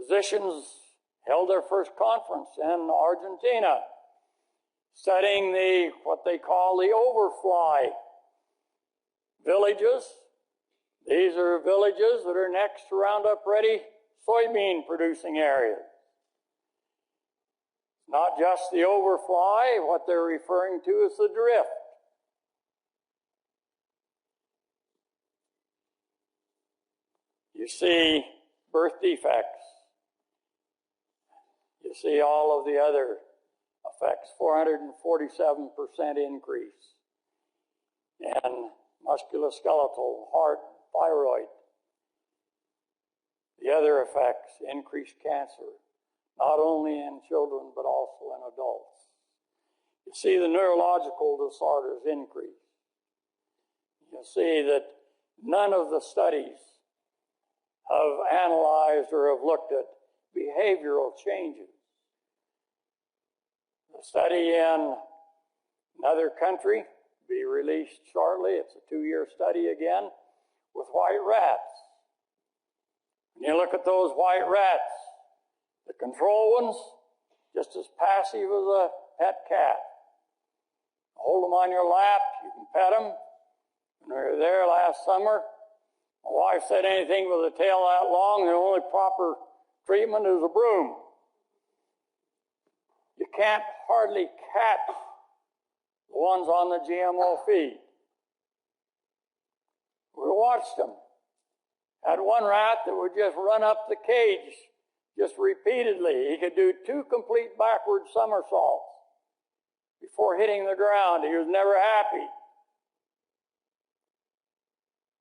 physicians held their first conference in Argentina, studying what they call the overfly villages. These are villages that are next to Roundup-ready soybean producing areas. Not just the overfly, what they're referring to is the drift. You see birth defects. You see all of the other effects, 447% increase in musculoskeletal, heart, thyroid. The other effects, increased cancer, not only in children but also in adults. You see the neurological disorders increase. You see that none of the studies have analyzed or have looked at behavioral changes. A study in another country, be released shortly, it's a 2-year study again, with white rats. When you look at those white rats, the control ones, just as passive as a pet cat. Hold them on your lap, you can pet them. When we were there last summer, my wife said anything with a tail that long, the only proper treatment is a broom. You can't hardly catch the ones on the GMO feed. We watched them. Had one rat that would just run up the cage just repeatedly. He could do 2 complete backward somersaults before hitting the ground. He was never happy.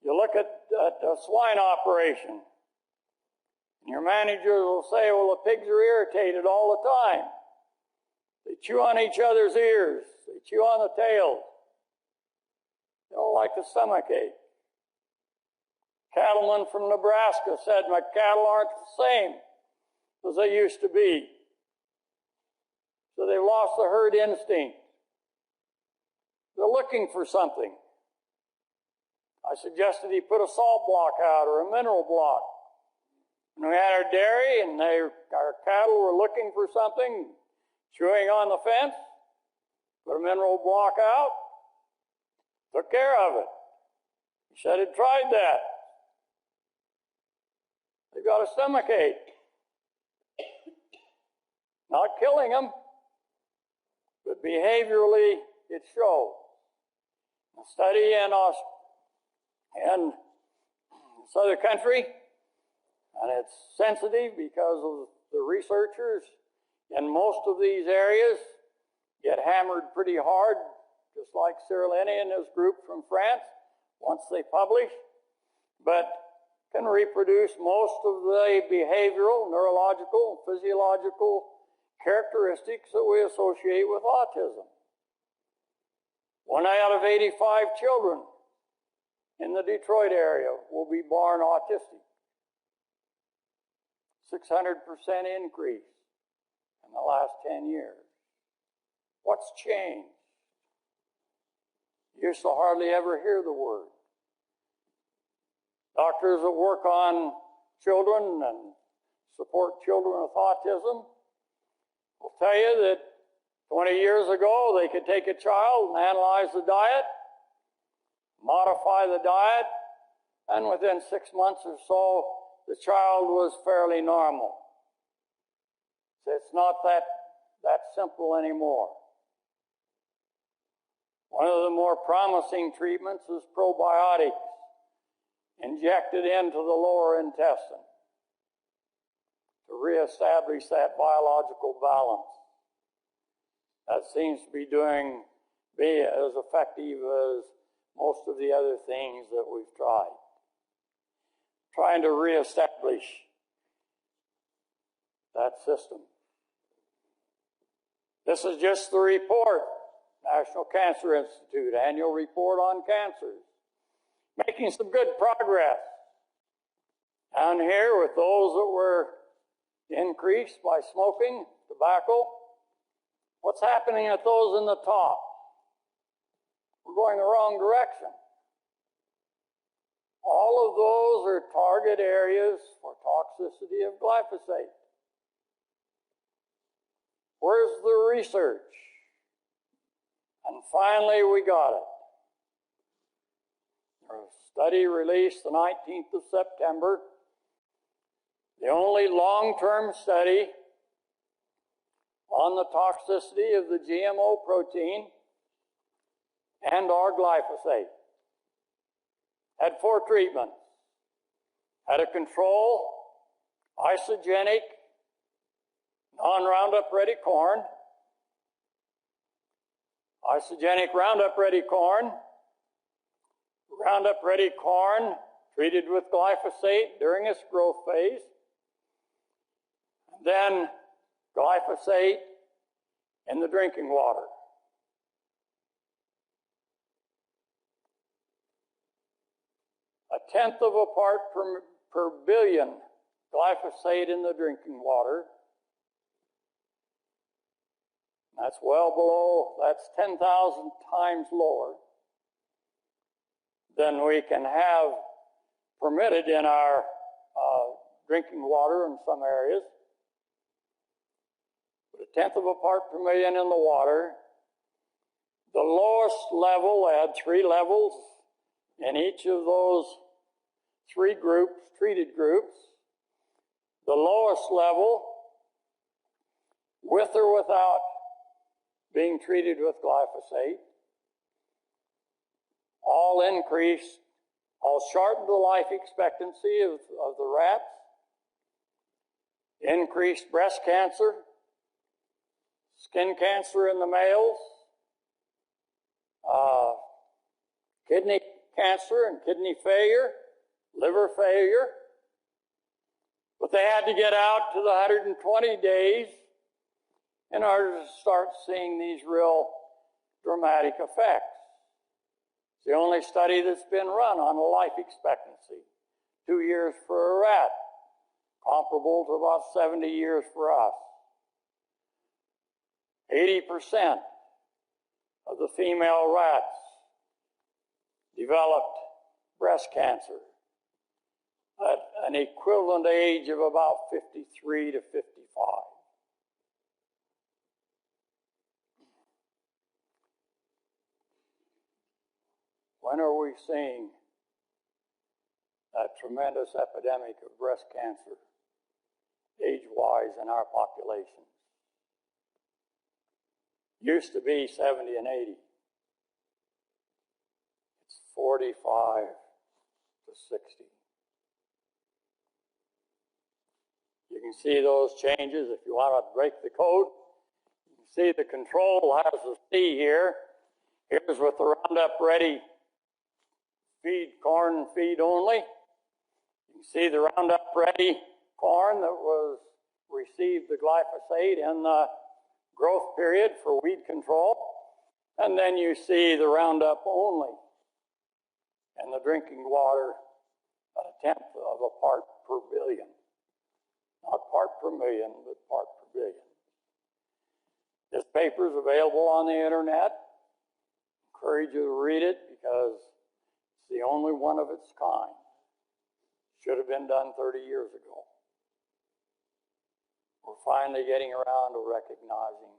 You look at a swine operation, and your managers will say, well, the pigs are irritated all the time. They chew on each other's ears. They chew on the tails. They don't like the stomachache. Cattleman from Nebraska said, my cattle aren't the same as they used to be. So they've lost the herd instinct. They're looking for something. I suggested he put a salt block out or a mineral block. When we had our dairy and our cattle were looking for something, chewing on the fence, put a mineral block out, took care of it. He said he'd tried that. They've got a stomachache. Not killing them, but behaviorally it shows. A study in this other country, and it's sensitive because of the researchers in most of these areas get hammered pretty hard, just like Cyrileni and his group from France, once they publish, but can reproduce most of the behavioral, neurological, physiological characteristics that we associate with autism. 1 out of 85 children in the Detroit area will be born autistic. 600% increase in the last 10 years. What's changed? You used to hardly ever hear the word. Doctors that work on children and support children with autism will tell you that 20 years ago they could take a child and analyze the diet, modify the diet, and within 6 months or so the child was fairly normal. So it's not that simple anymore. One of the more promising treatments is probiotics injected into the lower intestine to reestablish that biological balance. That seems to be as effective as most of the other things that we've tried. Trying to reestablish that system. This is just the report, National Cancer Institute, annual report on cancers. Making some good progress. Down here with those that were increased by smoking, tobacco, what's happening at those in the top? We're going the wrong direction. All of those are target areas for toxicity of glyphosate. Where's the research? And finally, we got it. A study released the 19th of September, the only long-term study on the toxicity of the GMO protein and our glyphosate. Had 4 treatments. Had a control, isogenic, non-Roundup Ready corn, isogenic Roundup Ready corn, Roundup Ready corn treated with glyphosate during its growth phase, and then glyphosate in the drinking water. A tenth of a part per billion glyphosate in the drinking water. That's well below, that's 10,000 times lower than we can have permitted in our drinking water in some areas. But a tenth of a part per million in the water. The lowest level, they had 3 levels in each of those 3 groups, treated groups. The lowest level, with or without being treated with glyphosate, all increased, all shortened the life expectancy of the rats, increased breast cancer, skin cancer in the males, kidney cancer and kidney failure, liver failure. But they had to get out to the 120 days in order to start seeing these real dramatic effects. It's the only study that's been run on life expectancy. 2 years for a rat, comparable to about 70 years for us. 80% of the female rats developed breast cancer at an equivalent age of about 53 to 55. When are we seeing that tremendous epidemic of breast cancer, age-wise, in our population? Used to be 70 and 80. It's 45 to 60. You can see those changes. If you want to break the code, you can see the control has a C here. Here's with the Roundup Ready feed, corn feed only. You can see the Roundup Ready corn that received the glyphosate in the growth period for weed control. And then you see the Roundup only in the drinking water at a tenth of a part per billion. Not part per million, but part per billion. This paper is available on the internet. Encourage you to read it because it's the only one of its kind. Should have been done 30 years ago. We're finally getting around to recognizing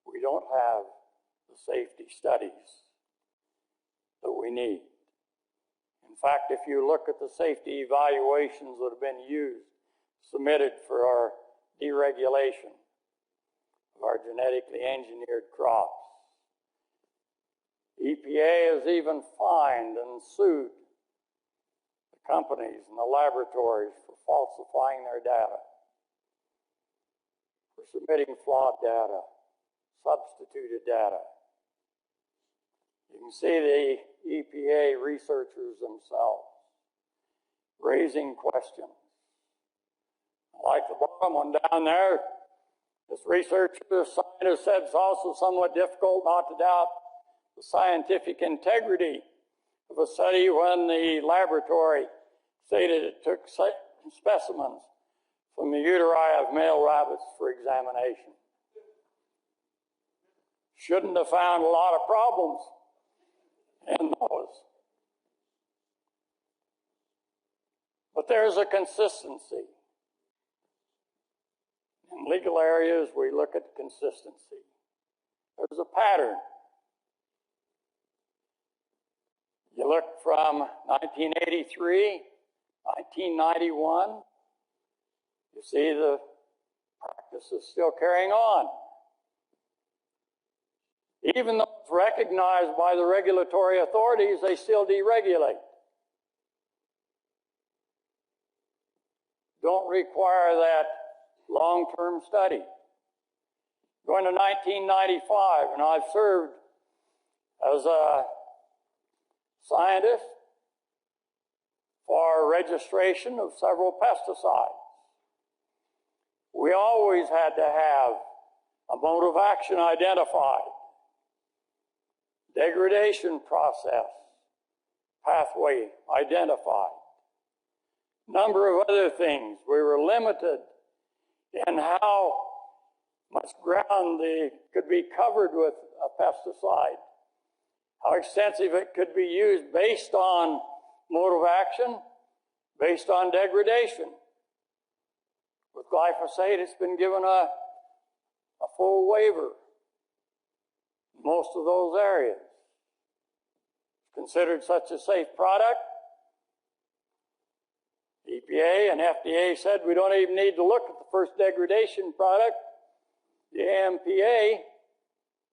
we don't have the safety studies that we need. In fact, if you look at the safety evaluations that have been submitted for our deregulation of our genetically engineered crops, EPA has even fined and sued the companies and the laboratories for falsifying their data, for submitting flawed data, substituted data. You can see the EPA researchers themselves raising questions. Like the bottom one down there, this researcher, the scientist, said it's also somewhat difficult not to doubt the scientific integrity of a study when the laboratory stated it took specimens from the uteri of male rabbits for examination. Shouldn't have found a lot of problems in those. But there's a consistency. In legal areas, we look at consistency. There's a pattern. You look from 1983, 1991, you see the practice is still carrying on. Even though it's recognized by the regulatory authorities, they still deregulate. Don't require that long-term study. Going to 1995, and I've served as a scientist for registration of several pesticides. We always had to have a mode of action identified, degradation process, pathway identified, number of other things. We were limited in how much ground could be covered with a pesticide, how extensive it could be used based on mode of action, based on degradation. With glyphosate, it's been given a full waiver in most of those areas. It's considered such a safe product. EPA and FDA said we don't even need to look at the first degradation product, the AMPA,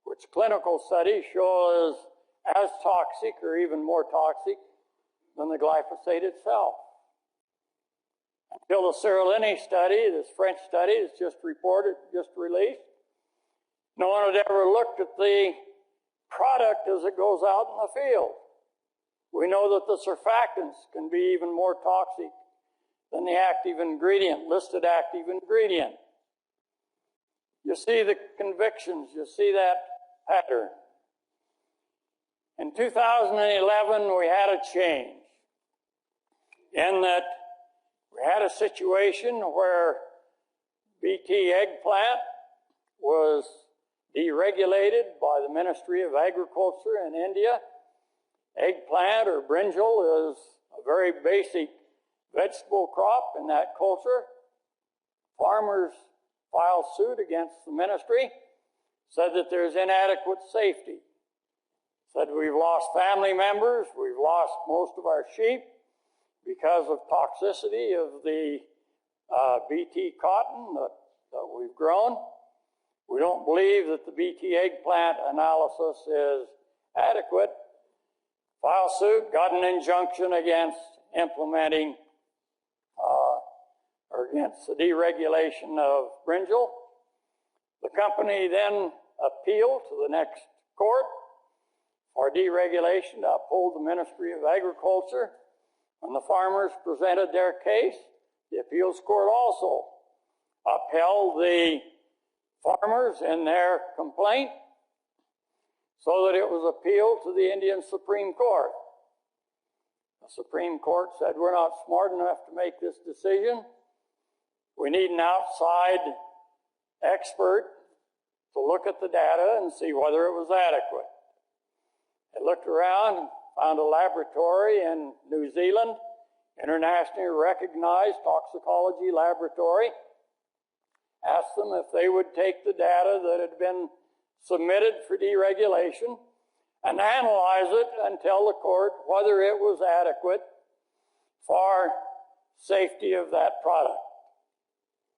which clinical studies show is as toxic or even more toxic than the glyphosate itself. Until the Cerulini study, this French study that's just released, no one had ever looked at the product as it goes out in the field. We know that the surfactants can be even more toxic than the active ingredient, listed active ingredient. You see the convictions, you see that pattern. In 2011, we had a change in that we had a situation where BT eggplant was deregulated by the Ministry of Agriculture in India. Eggplant or brinjal is a very basic vegetable crop in that culture. Farmers filed suit against the ministry, said that there's inadequate safety, said we've lost family members, we've lost most of our sheep because of toxicity of the BT cotton that we've grown. We don't believe that the BT eggplant analysis is adequate. Filed suit, got an injunction against implementing or against the deregulation of brinjal. The company then appealed to the next court for deregulation to uphold the Ministry of Agriculture. When the farmers presented their case, the appeals court also upheld the farmers in their complaint so that it was appealed to the Indian Supreme Court. The Supreme Court said, we're not smart enough to make this decision. We need an outside expert to look at the data and see whether it was adequate. They looked around and found a laboratory in New Zealand, internationally recognized toxicology laboratory, asked them if they would take the data that had been submitted for deregulation and analyze it and tell the court whether it was adequate for safety of that product.